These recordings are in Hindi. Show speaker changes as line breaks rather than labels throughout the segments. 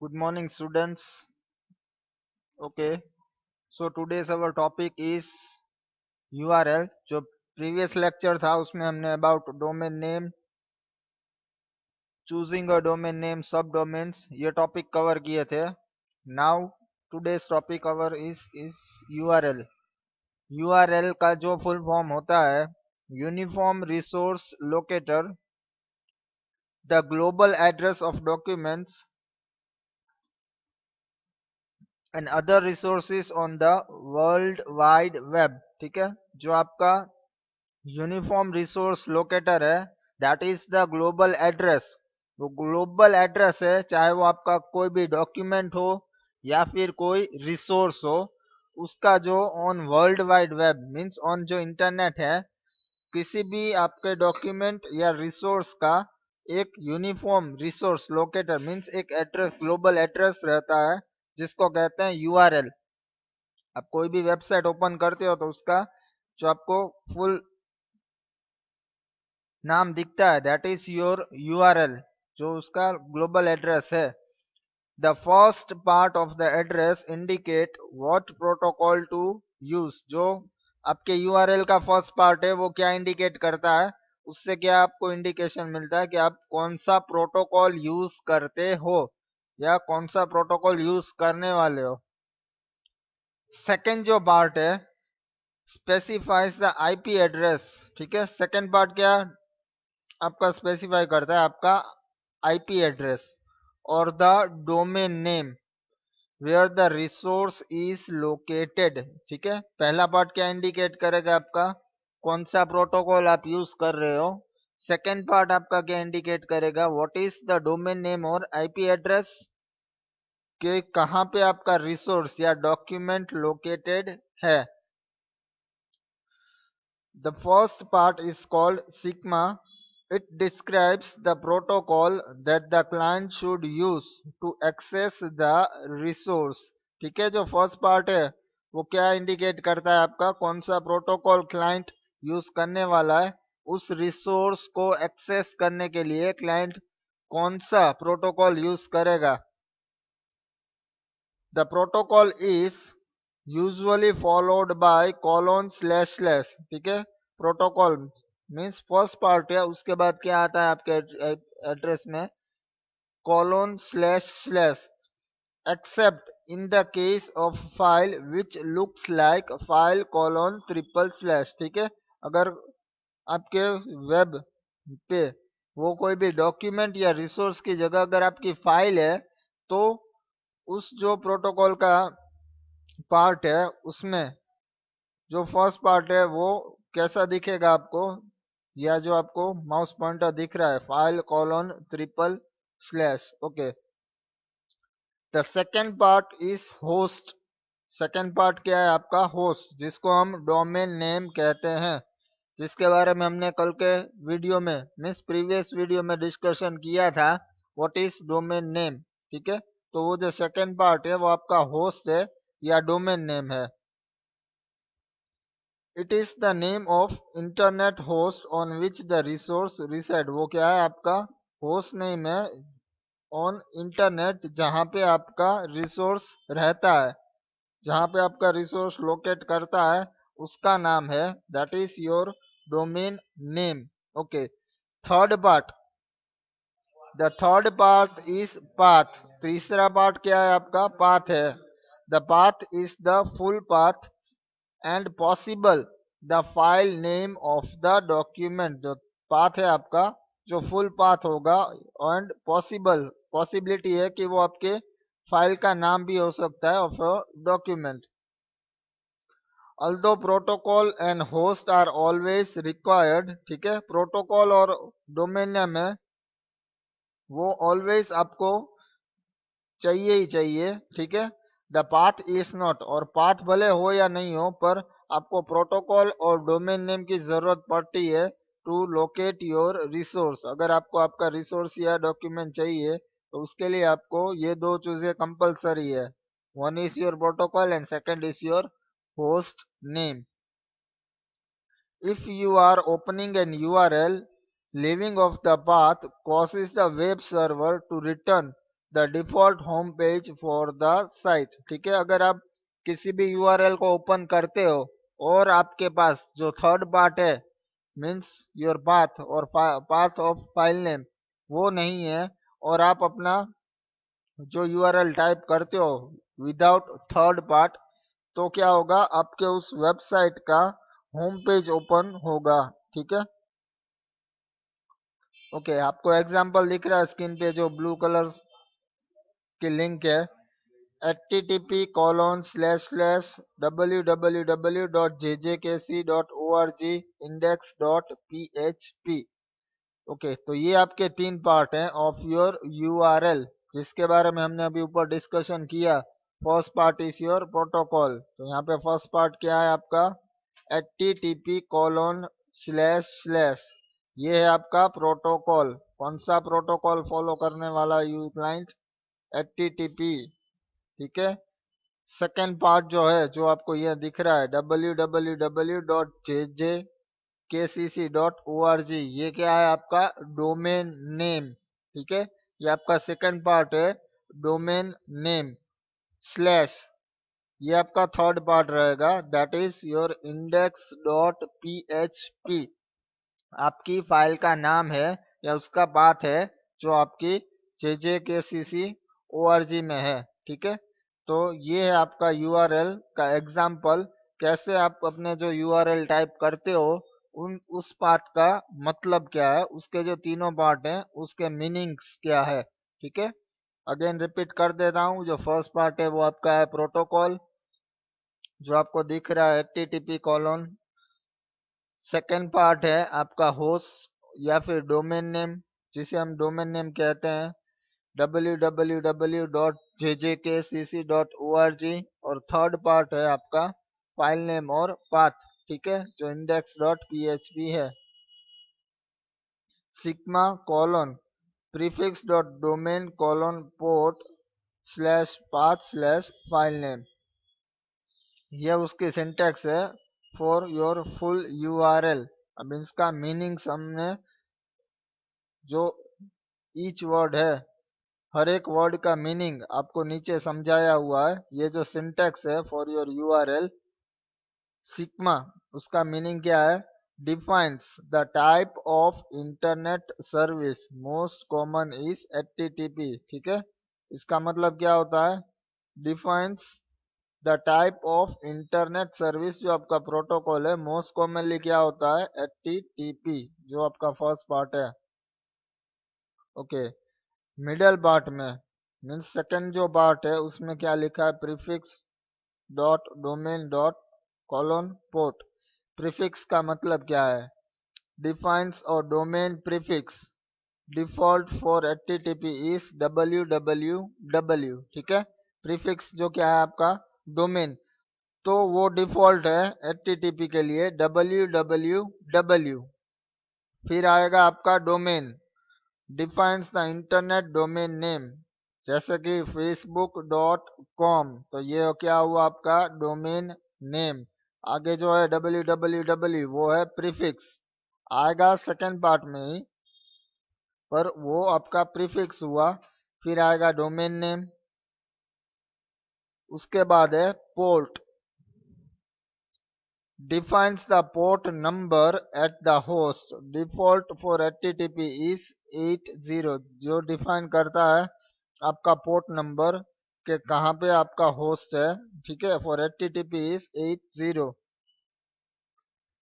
Good morning, students. Okay, so today's our topic is URL. जो previous lecture था उसमें हमने about domain name, choosing a domain name, subdomains ये topic cover किए थे. Now today's topic cover is URL. URL का जो full form होता है Uniform Resource Locator, the global address of documents and other resources on the world wide web. ठीक है, जो आपका यूनिफॉर्म रिसोर्स लोकेटर है that is the global address. वो ग्लोबल एड्रेस है, चाहे वो आपका कोई भी डॉक्यूमेंट हो या फिर कोई रिसोर्स हो, उसका जो on world wide web means on जो इंटरनेट है, किसी भी आपके डॉक्यूमेंट या रिसोर्स का एक यूनिफॉर्म रिसोर्स लोकेटर मींस एक एड्रेस, ग्लोबल एड्रेस रहता है जिसको कहते हैं यूआरएल. आप कोई भी वेबसाइट ओपन करते हो तो उसका जो आपको फुल नाम दिखता है दैट इज योर यूआरएल, जो उसका ग्लोबल एड्रेस है. The first part of the address indicate what protocol to use. जो आपके यूआरएल का फर्स्ट पार्ट है वो क्या इंडिकेट करता है, उससे क्या आपको इंडिकेशन मिलता है कि आप कौन सा प्रोटोकॉल यूज करते हो या कौन सा प्रोटोकॉल यूज करने वाले हो. सेकेंड जो पार्ट है स्पेसिफाइज द आईपी एड्रेस. ठीक है, सेकेंड पार्ट क्या आपका स्पेसिफाई करता है, आपका आईपी एड्रेस और the domain name where the resource is located. ठीक है, पहला पार्ट क्या इंडिकेट करेगा, आपका कौन सा प्रोटोकॉल आप यूज कर रहे हो. सेकेंड पार्ट आपका क्या इंडिकेट करेगा, what is the domain name और आईपी एड्रेस, कि कहाँ पे आपका रिसोर्स या डॉक्यूमेंट लोकेटेड है. The first part is called sigma. It describes the protocol that the client should use to access the resource. ठीक है, जो फर्स्ट पार्ट है वो क्या इंडिकेट करता है, आपका कौन सा प्रोटोकॉल क्लाइंट यूज करने वाला है, उस रिसोर्स को एक्सेस करने के लिए क्लाइंट कौन सा प्रोटोकॉल यूज करेगा. The protocol is usually followed by colon slash slash. ठीक है, प्रोटोकॉल मीन्स फर्स्ट पार्ट है, उसके बाद क्या आता है आपके एड्रेस में colon slash slash, except in the case of file which looks like file colon triple slash. ठीक है, अगर आपके वेब पे वो कोई भी डॉक्यूमेंट या रिसोर्स की जगह अगर आपकी फाइल है तो उस जो प्रोटोकॉल का पार्ट है उसमें जो फर्स्ट पार्ट है वो कैसा दिखेगा आपको, या जो आपको माउस पॉइंटर दिख रहा है file colon triple slash. Okay, the second part is host. Second part क्या है आपका, होस्ट, जिसको हम डोमेन नेम कहते हैं, जिसके बारे में हमने कल के वीडियो में मीन्स प्रीवियस वीडियो में डिस्कशन किया था, व्हाट इज डोमेन नेम. ठीक है, तो वो जो सेकेंड पार्ट है वो आपका होस्ट है या डोमेन नेम है. It is the name of internet host on which the resource reside. वो क्या है आपका होस्ट नेम है ऑन इंटरनेट, जहां पे आपका रिसोर्स रहता है, जहां पे आपका रिसोर्स लोकेट करता है उसका नाम है, that is your domain name. Okay, third part, the third part is path. तीसरा पार्ट क्या है आपका, पाथ है. The path is the full path and possible the file name of the document. जो पाथ है आपका, जो फुल पाथ होगा, एंड पॉसिबल, पॉसिबिलिटी है कि वो आपके फाइल का नाम भी हो सकता है of document. although protocol and host are always required. ठीक है, प्रोटोकॉल और डोमेन नेम है वो ऑलवेज आपको चाहिए ही चाहिए. ठीक है, द पाथ इज नॉट, और पाथ भले हो या नहीं हो पर आपको प्रोटोकॉल और डोमेन नेम की जरूरत पड़ती है टू लोकेट योर रिसोर्स. अगर आपको आपका रिसोर्स या डॉक्यूमेंट चाहिए तो उसके लिए आपको ये दो चीजें कंपलसरी है, one is your protocol and second is your host name. If you are opening an URL, leaving off the path causes the web server to return the default home page for the site. ठीक है, अगर आप किसी भी यूआरएल को ओपन करते हो और आपके पास जो थर्ड पार्ट है मीन्स योर पाथ और पाथ ऑफ फाइल नेम वो नहीं है, और आप अपना जो यूआरएल टाइप करते हो विदाउट थर्ड पार्ट, तो क्या होगा, आपके उस वेबसाइट का होम पेज ओपन होगा। ठीक है, ओके, आपको एग्जांपल दिख रहा है स्क्रीन पे, जो ब्लू कलर की लिंक है http://www.jjkc.org/index.php। ओके, तो ये आपके तीन पार्ट हैं ऑफ योर यूआरएल, जिसके बारे में हमने अभी ऊपर डिस्कशन किया। First part is your protocol, तो यहाँ पे फर्स्ट पार्ट क्या है आपका, http:// ये है आपका प्रोटोकॉल। कौन सा प्रोटोकॉल फॉलो करने वाला यू क्लाइंट, http। ठीक है, सेकेंड पार्ट जो है, जो आपको यह दिख रहा है www.jjkcc.org, ये क्या है आपका डोमेन नेम। ठीक है, ये आपका सेकेंड पार्ट है, डोमेन नेम स्लैश, ये आपका थर्ड पार्ट रहेगा, that is your index dot P. आपकी फाइल का नाम है या उसका पाथ है जो आपकी JJKCC ORG में है। ठीक है, तो ये है आपका यूआरएल का एग्जाम्पल, कैसे आप अपने जो यूआरएल टाइप करते हो उन उस पाथ का मतलब क्या है, उसके जो तीनों पार्ट हैं उसके मीनिंग्स क्या है। ठीक है, अगेन रिपीट कर देता हूँ, जो फर्स्ट पार्ट है वो आपका है प्रोटोकॉल, जो आपको दिख रहा है http:// सेकेंड पार्ट है आपका होस्ट या फिर डोमेन नेम, जिसे हम डोमेन नेम कहते हैं www.jjkcc.org, और थर्ड पार्ट है आपका फाइल नेम और पाथ। ठीक है, जो index.php है। Sigma colon prefix dot domain colon port slash path slash file name, यह उसकी सिंटैक्स है फॉर योर फुल यूआरएल। अब इसका मीनिंग हमने, जो ईच वर्ड है, हर एक वर्ड का मीनिंग आपको नीचे समझाया हुआ है। ये जो सिंटैक्स है फॉर योर यूआरएल सिग्मा, उसका मीनिंग क्या है, defines the type of internet service most common is HTTP. ठीक है, इसका मतलब क्या होता है, defines the type of internet service, जो आपका प्रोटोकॉल है मोस्ट कॉमनली क्या होता है, एचटीटीपी, जो आपका फर्स्ट पार्ट है। ओके, मिडल पार्ट में मीन्स सेकंड जो पार्ट है उसमें क्या लिखा है, prefix dot domain dot colon port. Prefix का मतलब क्या है, डिफाइंस और domain prefix default for HTTP is www। ठीक है, प्रीफिक्स जो क्या है आपका डोमेन, तो वो डिफॉल्ट है एचटीटीपी के लिए www। फिर आएगा आपका domain, defines the internet domain name, जैसे कि facebook.com, तो ये क्या हुआ आपका डोमेन नेम। आगे जो है www वो है प्रीफिक्स, आएगा सेकंड पार्ट में ही, पर वो आपका प्रीफिक्स हुआ। फिर आएगा डोमेन नेम, उसके बाद है port, defines the port number at the host, default for http is 80, जो डिफाइन करता है आपका पोर्ट नंबर के कहाँ पे आपका होस्ट है। ठीक है, फॉर http is 80।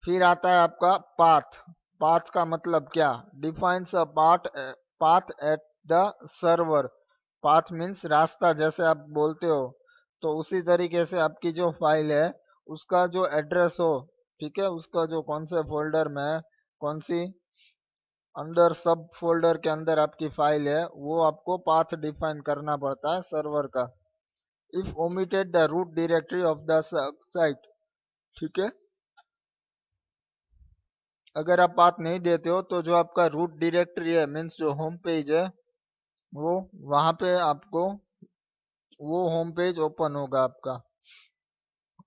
फिर आता है आपका पाथ, पाथ का मतलब क्या, defines a path at the server. Path means रास्ता, जैसे आप बोलते हो, तो उसी तरीके से आपकी जो फाइल है उसका जो एड्रेस हो, ठीक है, उसका जो कौन से फोल्डर में, कौन सी अंडर सब फोल्डर के अंदर आपकी फाइल है, वो आपको पाथ डिफाइन करना पड़ता है सर्वर का। If omitted the root directory of the site. ठीक है, अगर आप पाथ नहीं देते हो तो जो आपका रूट डायरेक्टरी है मीन्स जो होम पेज है, वो वहां पे आपको वो होम पेज ओपन होगा आपका।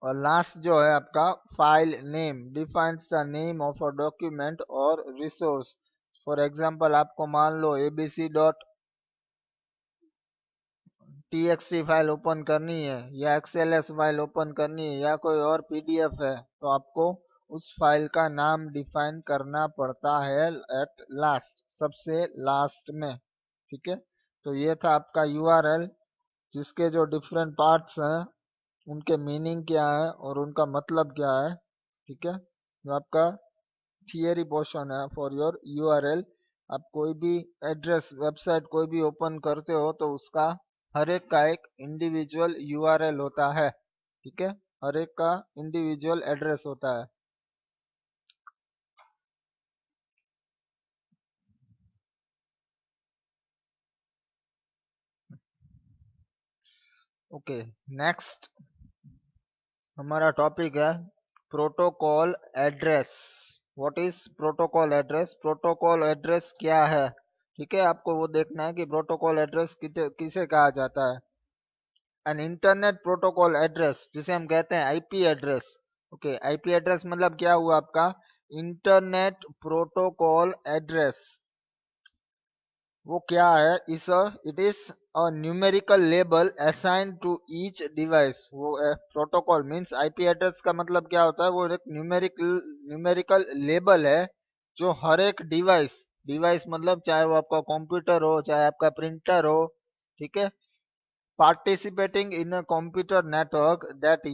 और लास्ट जो है आपका file name, defines the name of a document और रिसोर्स। फॉर एग्जांपल आपको मान लो abc TXT फाइल ओपन करनी है या XLS फाइल ओपन करनी है या कोई और PDF है, तो आपको उस फाइल का नाम डिफाइन करना पड़ता है एट लास्ट, सबसे लास्ट में। ठीक है, तो ये था आपका URL, जिसके जो डिफरेंट पार्ट्स हैं उनके मीनिंग क्या है और उनका मतलब क्या है। ठीक है, जो आपका थियरी पोर्शन है फॉर योर URL। आप कोई भी एड्रेस वेबसाइट कोई भी ओपन करते हो तो उसका हर एक का एक इंडिविजुअल URL होता है। ठीक है, हर एक का इंडिविजुअल एड्रेस होता है। ओके, नेक्स्ट हमारा टॉपिक है protocol address. What is protocol address? Protocol address क्या है? ठीक है, आपको वो देखना है कि प्रोटोकॉल एड्रेस किसे कहा जाता है। एन इंटरनेट प्रोटोकॉल एड्रेस, जिसे हम कहते हैं IP address. Okay, IP address मतलब क्या हुआ आपका? Internet protocol address. वो क्या है? It is a numerical label assigned to each device. वो प्रोटोकॉल मींस IP एड्रेस का मतलब क्या होता है? वो एक न्यूमेरिकल लेबल है जो हर एक डिवाइस, डिवाइस मतलब चाहे वो आपका कंप्यूटर हो चाहे आपका प्रिंटर हो, ठीक है, participating in a computer network that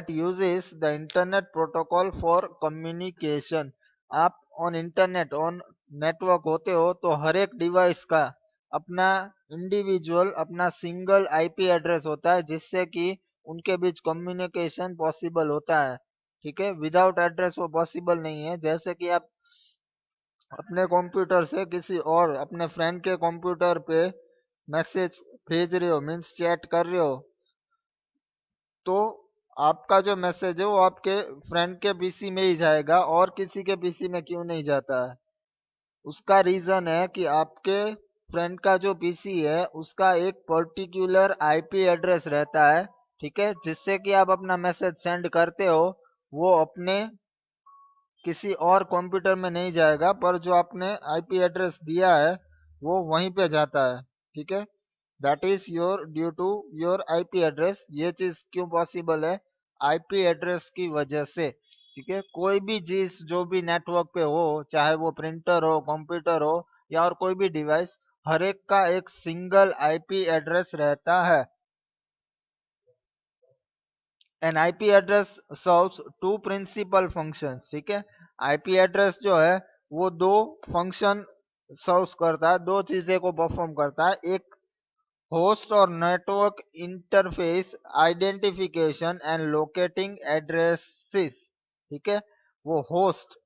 uses the internet protocol for communication। आप ऑन इंटरनेट ऑन नेटवर्क होते हो तो हर एक डिवाइस का अपना इंडिविजुअल, अपना सिंगल IP एड्रेस होता है, जिससे कि उनके बीच कम्युनिकेशन पॉसिबल होता है। ठीक है, विदाउट एड्रेस वो पॉसिबल नहीं है। जैसे कि आप अपने कंप्यूटर से किसी और अपने फ्रेंड के कंप्यूटर पे मैसेज भेज रहे हो, मीन्स चैट कर रहे हो, तो आपका जो मैसेज है वो आपके फ्रेंड के PC में ही जाएगा और किसी के PC में क्यों नहीं जाता है? उसका रीजन है कि आपके फ्रेंड का जो PC है उसका एक पर्टिकुलर IP एड्रेस रहता है। ठीक है, जिससे कि आप अपना मैसेज सेंड करते हो वो अपने किसी और कंप्यूटर में नहीं जाएगा, पर जो आपने IP एड्रेस दिया है वो वहीं पे जाता है। ठीक है, that is your due to your IP address. ये चीज क्यों पॉसिबल है? IP एड्रेस की वजह से। ठीक है, कोई भी चीज जो भी नेटवर्क पे हो, चाहे वो प्रिंटर हो, कंप्यूटर हो या और कोई भी डिवाइस, हर एक का एक सिंगल IP एड्रेस रहता है। An IP address serves two principal functions. ठीक है, IP एड्रेस जो है वो दो फंक्शन सर्व करता है, दो चीजें को परफॉर्म करता है। एक होस्ट और network interface identification and locating addresses. ठीक है, वो होस्ट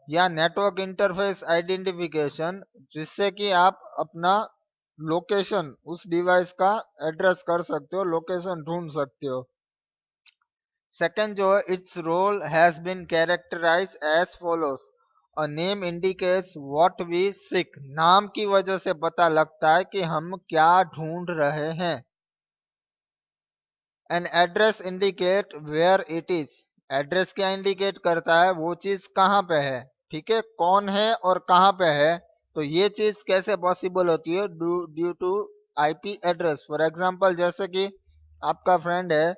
या नेटवर्क इंटरफेस आइडेंटिफिकेशन, जिससे कि आप अपना लोकेशन, उस डिवाइस का एड्रेस कर सकते हो, लोकेशन ढूंढ सकते हो। सेकंड जो है, its role has been characterize as follows. A name indicates what we seek. नाम की वजह से पता लगता है कि हम क्या ढूंढ रहे हैं। An address indicate where it is. Address क्या इंडिकेट करता है? वो चीज कहाँ पे है। ठीक है, कौन है और कहाँ पे है। तो ये चीज कैसे पॉसिबल होती है? Due to IP address. For example, जैसे कि आपका फ्रेंड है,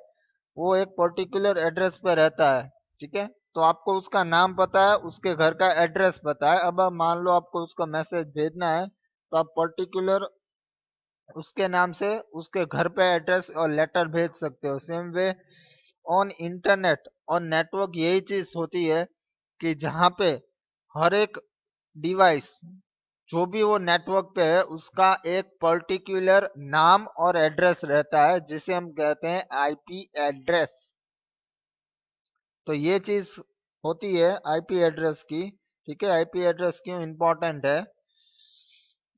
वो एक पर्टिकुलर एड्रेस पे रहता है। ठीक है, तो आपको उसका नाम पता है, उसके घर का एड्रेस पता है। अब आप मान लो आपको उसका मैसेज भेजना है, तो आप पर्टिकुलर उसके नाम से उसके घर पे एड्रेस और लेटर भेज सकते हो। Same way on internet, on network यही चीज होती है कि जहाँ पे हर एक डिवाइस जो भी वो नेटवर्क पे है उसका एक पर्टिकुलर नाम और एड्रेस रहता है, जिसे हम कहते हैं IP एड्रेस। तो ये चीज होती है IP एड्रेस की। ठीक है, IP एड्रेस क्यों इंपॉर्टेंट है?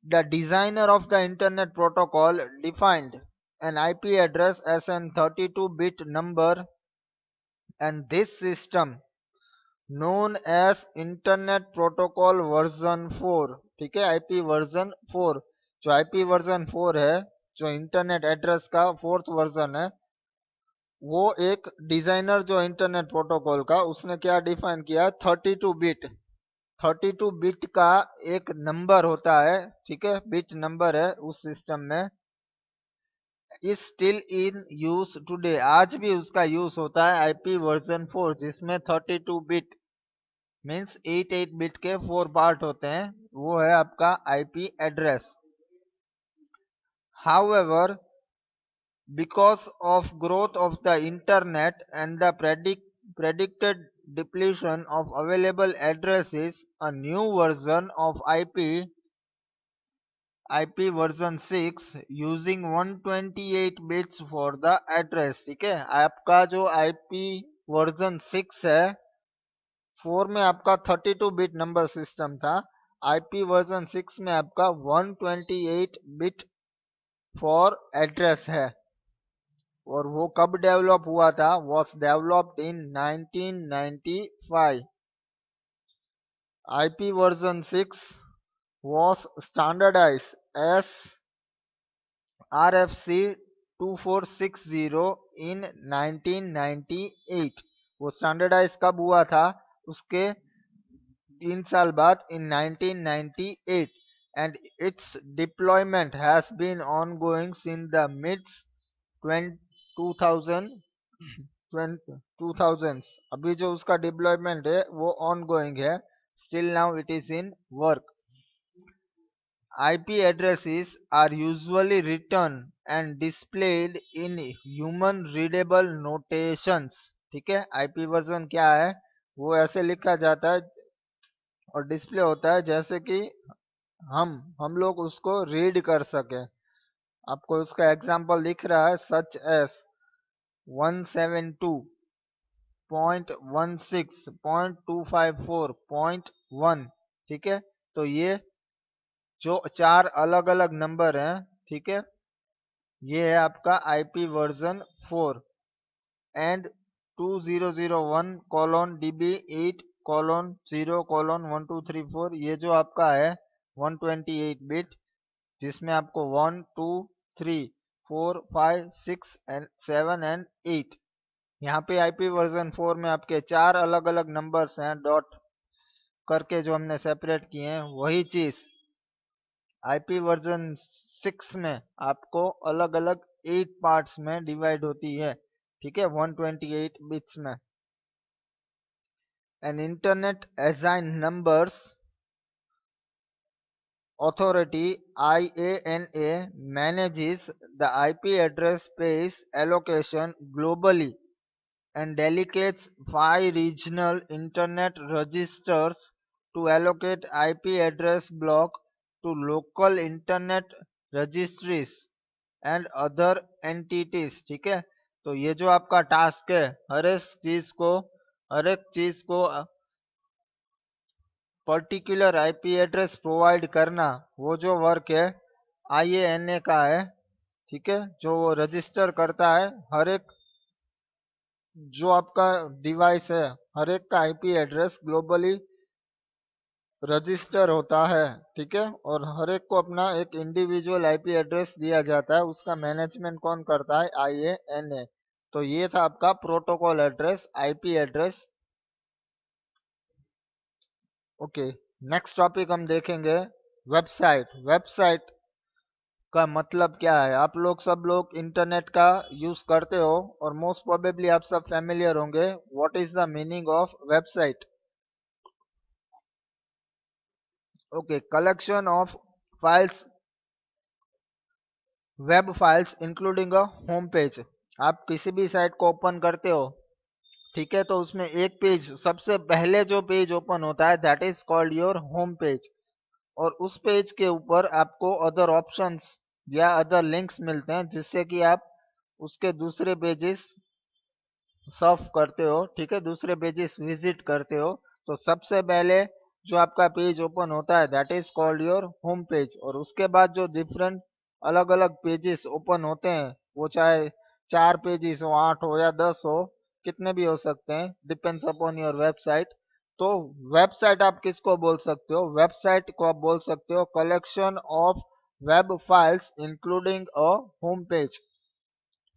The designer of the Internet Protocol defined an IP address as an 32-bit number, and this system known as Internet Protocol version 4। ठीक है, IP वर्जन 4। जो IP वर्जन 4 है, जो इंटरनेट एड्रेस का फोर्थ वर्जन है, वो एक डिजाइनर जो इंटरनेट प्रोटोकॉल का, उसने क्या डिफाइन किया? 32 बिट। 32 बिट का एक नंबर होता है। ठीक है, बिट नंबर है उस सिस्टम में, is still in use today, आज भी उसका यूज होता है आईपी वर्जन 4 जिसमें 32 बिट मीन्स 88 बिट के 4 पार्ट होते हैं, वो है आपका IP address. However because of growth of the internet and the predicted depletion of available addresses, a new version of IP version 6 using 128 bits for the address। ठीक है, आपका जो IP वर्जन 6 है, 4 में आपका 32 बिट नंबर सिस्टम था, IP वर्जन 6 में आपका 128 बिट फॉर एड्रेस है। और वो कब डेवलप हुआ था? Was developed in 1995। IP version 6 was standardized as RFC 2460 in 1998। वो स्टैंडर्डाइज कब हुआ था? उसके 3 साल बाद इन 1998, and its deployment has been ongoing since the mid 2000 2000s। अभी जो उसका डिप्लॉयमेंट है वो ऑन गोइंग है, still now it is in work. IP addresses are usually written and displayed in human readable notations। ठीक है, IP वर्जन क्या है? वो ऐसे लिखा जाता है और डिस्प्ले होता है जैसे कि हम लोग उसको रीड कर सके। आपको उसका एग्जांपल दिख रहा है, सच एस 172.16.254.1। ठीक है, तो ये जो 4 अलग अलग नंबर हैं, ठीक है, ये है आपका आईपी वर्जन 4। एंड 2001:DB8:0:1234, ये जो आपका है 128 बिट, जिसमें आपको 1 2 3 4 5 6 एंड 7 एंड 8, यहाँ पे आईपी वर्जन 4 में आपके 4 अलग अलग नंबर्स हैं डॉट करके जो हमने सेपरेट किए हैं, वही चीज आईपी वर्जन 6 में आपको अलग अलग 8 पार्ट्स में डिवाइड होती है। ठीक है, 128 बिट्स में। An internet assign numbers authority IANA manages the IP address space allocation globally and delegates 5 regional internet registers to allocate IP address block to local internet registries and other entities। ठीक है, तो ये जो आपका टास्क है, हर एक चीज को पर्टिकुलर आईपी एड्रेस प्रोवाइड करना, वो जो वर्क है IANA का है। ठीक है, जो वो रजिस्टर करता है हर एक जो आपका डिवाइस है, हर एक का आईपी एड्रेस ग्लोबली रजिस्टर होता है। ठीक है, और हर एक को अपना एक इंडिविजुअल आईपी एड्रेस दिया जाता है, उसका मैनेजमेंट कौन करता है? IANA। तो ये था आपका protocol address, IP address. Okay, next topic हम देखेंगे वेबसाइट। वेबसाइट का मतलब क्या है? आप लोग सब लोग इंटरनेट का यूज करते हो और मोस्ट प्रोबेबली आप सब फैमिलियर होंगे। What is the meaning of website? Okay, collection of files, web files including a home page. आप किसी भी साइट को ओपन करते हो, ठीक है, तो उसमें एक पेज, सबसे पहले जो पेज ओपन होता है that is called your home page. और उस पेज के ऊपर आपको अदर ऑप्शंस या अदर लिंक्स मिलते हैं जिससे कि आप उसके दूसरे पेजेस सर्फ करते हो। ठीक है, दूसरे पेजेस विजिट करते हो। तो सबसे पहले जो आपका पेज ओपन होता है that is called your home page. और उसके बाद जो डिफरेंट अलग अलग पेजेस ओपन होते हैं, वो चाहे 4 पेजेस हो, 8 हो या 10 हो, कितने भी हो सकते हैं, डिपेंड्स अपॉन योर वेबसाइट। तो वेबसाइट आप किसको बोल सकते हो? वेबसाइट को आप बोल सकते हो collection of web files including a home page.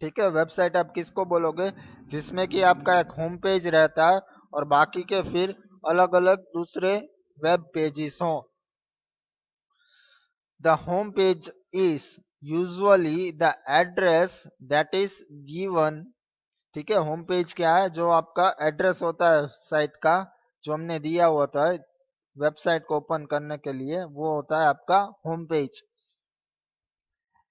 ठीक है, वेबसाइट आप किसको बोलोगे? जिसमें कि आपका एक होम पेज रहता है और बाकी के फिर अलग अलग दूसरे वेब पेजेस हों। The home page is usually the address that is given, ठीक है। होम पेज क्या है, जो आपका एड्रेस होता है साइट का, जो हमने दिया होता है वेबसाइट को ओपन करने के लिए, वो होता है आपका home page.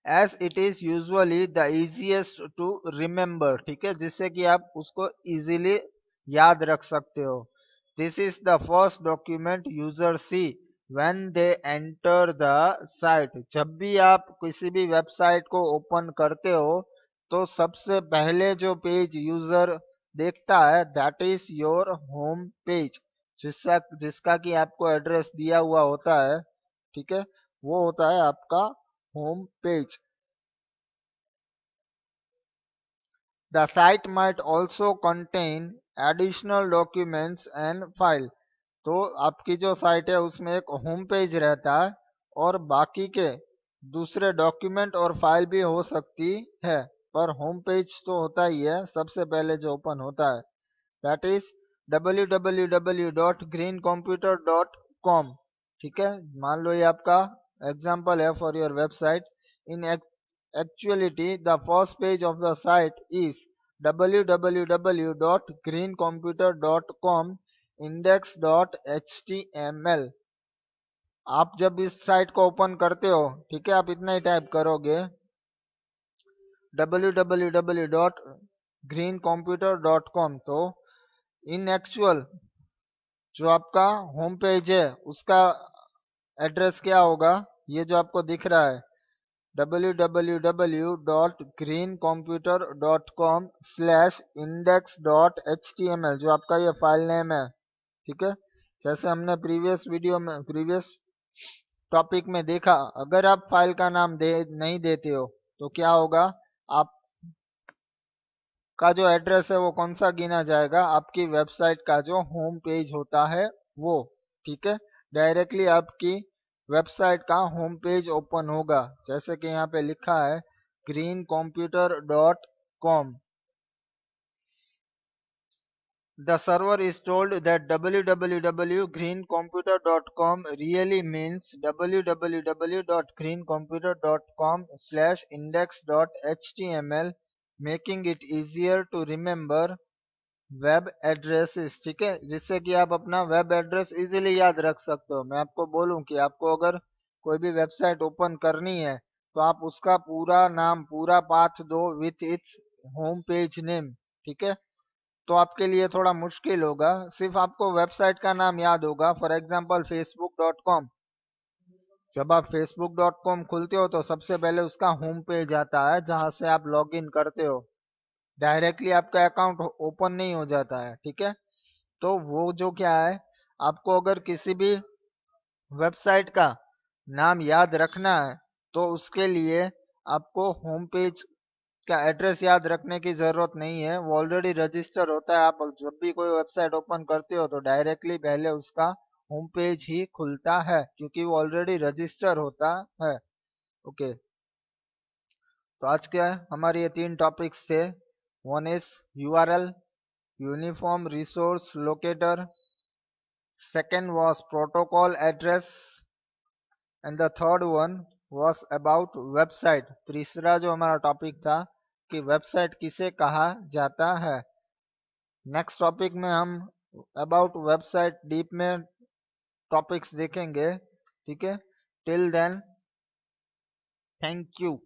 As it is usually the easiest to remember, ठीक है, जिससे कि आप उसको इजीली याद रख सकते हो। This is the first document user see when they enter the site. जब भी आप किसी भी वेबसाइट को ओपन करते हो तो सबसे पहले जो पेज यूजर देखता है that is your home page, जिसका कि आपको एड्रेस दिया हुआ होता है, ठीक है, वो होता है आपका home page. The site might also contain additional documents and file। तो आपकी जो साइट है उसमें एक होम पेज रहता है और बाकी के दूसरे डॉक्यूमेंट और फाइल भी हो सकती है, पर होम पेज तो होता ही है सबसे पहले जो ओपन होता है। दैट इज www.greencomputer.com, ठीक है। मान लो ये आपका एग्जांपल है for your website. In actuality the first page of the site is www.greencomputer.com index.html। आप जब इस साइट को ओपन करते हो, ठीक है, आप इतना ही टाइप करोगे www.greencomputer.com, तो इन एक्चुअल जो आपका होम पेज है उसका एड्रेस क्या होगा, ये जो आपको दिख रहा है www.greencomputer.com/index.html, जो आपका ये फाइल नेम है, ठीक है। जैसे हमने प्रीवियस टॉपिक में देखा, अगर आप फाइल का नाम नहीं देते हो तो क्या होगा, आप का जो एड्रेस है वो कौन सा गिना जाएगा, आपकी वेबसाइट का जो होम पेज होता है वो, ठीक है। डायरेक्टली आपकी वेबसाइट का होम पेज ओपन होगा, जैसे कि यहाँ पे लिखा है greencomputer.com। The server is told that www.greencomputer.com really means www.greencomputer.com/index.html, making it easier to remember web addresses, ठीक है, जिससे कि आप अपना वेब एड्रेस इजीली याद रख सकते हो। मैं आपको बोलूं कि आपको अगर कोई भी वेबसाइट ओपन करनी है तो आप उसका पूरा नाम, पूरा पाथ दो with its home page name, ठीक है, तो आपके लिए थोड़ा मुश्किल होगा। सिर्फ आपको वेबसाइट का नाम याद होगा, फॉर एग्जांपल facebook.com। जब आप facebook.com खुलते हो तो सबसे पहले उसका होम पेज आता है जहां से आप लॉग इन करते हो, डायरेक्टली आपका अकाउंट ओपन नहीं हो जाता है, ठीक है। तो वो जो क्या है, आपको अगर किसी भी वेबसाइट का नाम याद रखना है तो उसके लिए आपको होम पेज का एड्रेस याद रखने की जरूरत नहीं है, वो ऑलरेडी रजिस्टर होता है। आप जब भी कोई वेबसाइट ओपन करते हो तो डायरेक्टली पहले उसका होम पेज ही खुलता है, क्योंकि वो ऑलरेडी रजिस्टर होता है। ओके, तो आज क्या है, हमारे ये 3 टॉपिक्स थे। One is URL, uniform resource locator, second was protocol address, and the third one was about website। तीसरा जो हमारा टॉपिक था कि वेबसाइट किसे कहा जाता है। नेक्स्ट टॉपिक में हम अबाउट वेबसाइट डीप में टॉपिक्स देखेंगे, ठीक है। Till then, thank you.